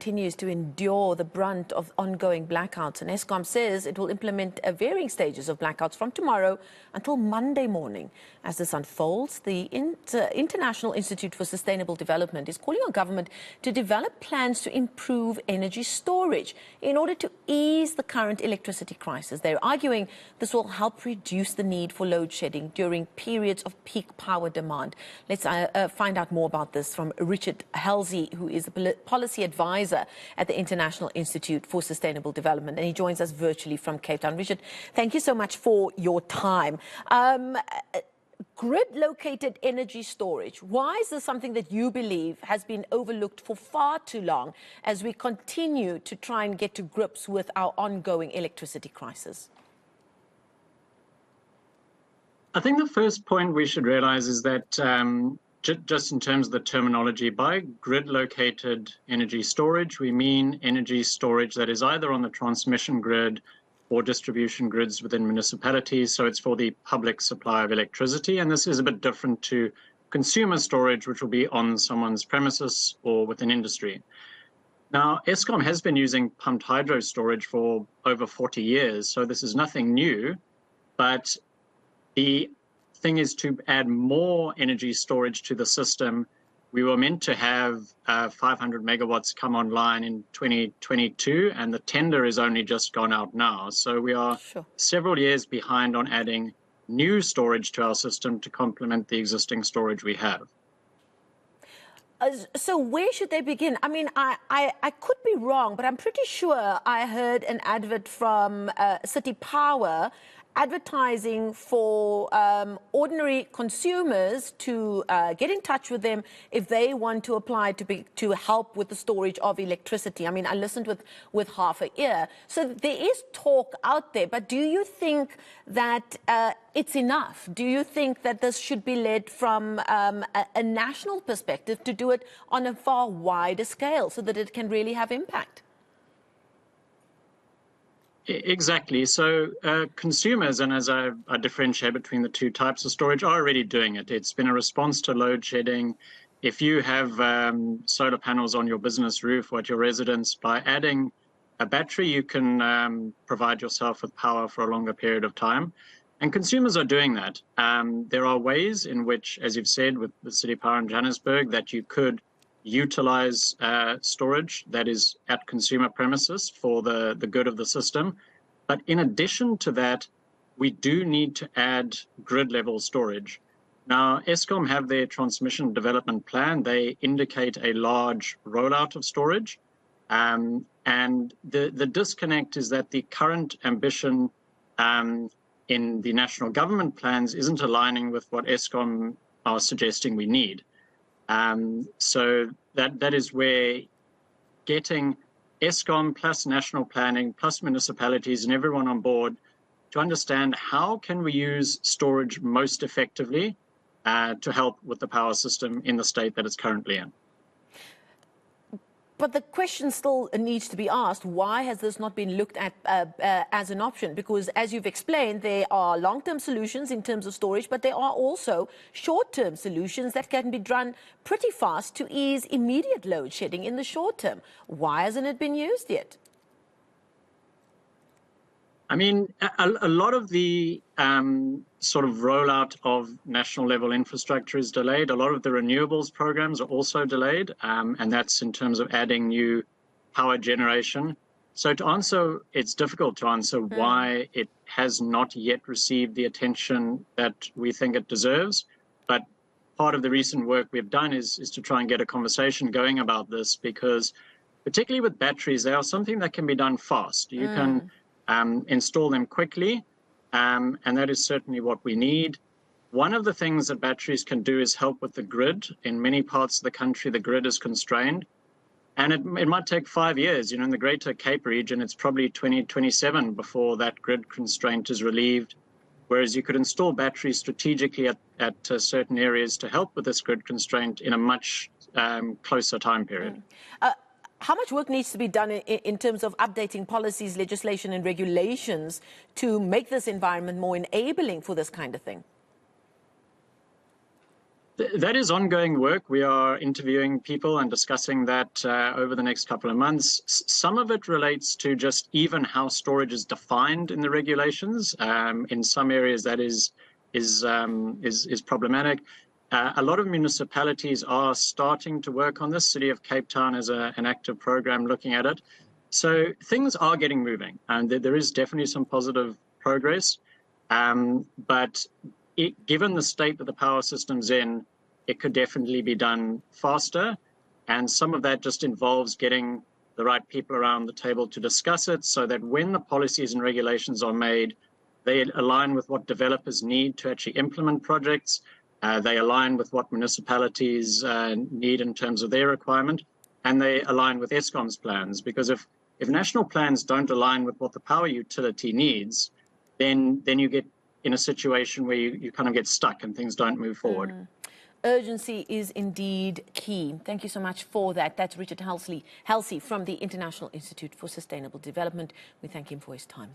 continues to endure the brunt of ongoing blackouts, and Eskom says it will implement varying stages of blackouts from tomorrow until Monday morning. As this unfolds, the International Institute for Sustainable Development is calling on government to develop plans to improve energy storage in order to ease the current electricity crisis. They're arguing this will help reduce the need for load shedding during periods of peak power demand. Let's find out more about this from Richard Halsey, who is a policy advisor at the International Institute for Sustainable Development, and he joins us virtually from Cape Town. Richard, thank you so much for your time. Grid-located energy storage, why is this something that you believe has been overlooked for far too long as we continue to try and get to grips with our ongoing electricity crisis? I think the first point we should realize is that just in terms of the terminology, by grid-located energy storage, we mean energy storage that is either on the transmission grid or distribution grids within municipalities. So it's for the public supply of electricity. And this is a bit different to consumer storage, which will be on someone's premises or within industry. Now, Eskom has been using pumped hydro storage for over 40 years, so this is nothing new. But the thing is to add more energy storage to the system. We were meant to have 500 megawatts come online in 2022, and the tender is only just gone out now. So we are several years behind on adding new storage to our system to complement the existing storage we have. So where should they begin? I mean, I could be wrong, but I'm pretty sure I heard an advert from City Power advertising for ordinary consumers to get in touch with them if they want to apply to help with the storage of electricity. I mean, I listened with half an ear. So there is talk out there, but do you think that it's enough? Do you think that this should be led from a national perspective to do it on a far wider scale so that it can really have impact? Exactly. So consumers, and as I differentiate between the two types of storage, are already doing it. It's been a response to load shedding. If you have solar panels on your business roof or at your residence, by adding a battery, you can provide yourself with power for a longer period of time. And consumers are doing that. There are ways in which, as you've said, with the City Power in Johannesburg, that you could utilize storage that is at consumer premises for the good of the system. But in addition to that, we do need to add grid-level storage. Now, Eskom have their transmission development plan. They indicate a large rollout of storage. And the disconnect is that the current ambition in the national government plans isn't aligning with what Eskom are suggesting we need. So that is where getting Eskom plus national planning plus municipalities and everyone on board to understand how can we use storage most effectively to help with the power system in the state that it's currently in. But the question still needs to be asked, why has this not been looked at as an option? Because as you've explained, there are long-term solutions in terms of storage, but there are also short-term solutions that can be done pretty fast to ease immediate load shedding in the short term. Why hasn't it been used yet? I mean, a lot of the sort of rollout of national level infrastructure is delayed. A lot of the renewables programs are also delayed, and that's in terms of adding new power generation. So to answer, it's difficult to answer why it has not yet received the attention that we think it deserves. But part of the recent work we've done is to try and get a conversation going about this, because particularly with batteries, they are something that can be done fast. You can install them quickly, and that is certainly what we need. One of the things that batteries can do is help with the grid. In many parts of the country, the grid is constrained, and it might take 5 years. You know, in the Greater Cape region, it's probably 2027 before that grid constraint is relieved, whereas you could install batteries strategically at certain areas to help with this grid constraint in a much closer time period. How much work needs to be done in terms of updating policies, legislation and regulations to make this environment more enabling for this kind of thing? That is ongoing work. We are interviewing people and discussing that over the next couple of months. Some of it relates to just even how storage is defined in the regulations. In some areas, that is problematic. A lot of municipalities are starting to work on this. City of Cape Town has an active program looking at it. So things are getting moving, and there is definitely some positive progress. But given the state that the power system's in, it could definitely be done faster. And some of that just involves getting the right people around the table to discuss it so that when the policies and regulations are made, they align with what developers need to actually implement projects. They align with what municipalities need in terms of their requirement, and they align with Eskom's plans. Because if national plans don't align with what the power utility needs, then you get in a situation where you kind of get stuck and things don't move forward. Urgency is indeed key. Thank you so much for that. That's Richard Halsey from the International Institute for Sustainable Development. We thank him for his time.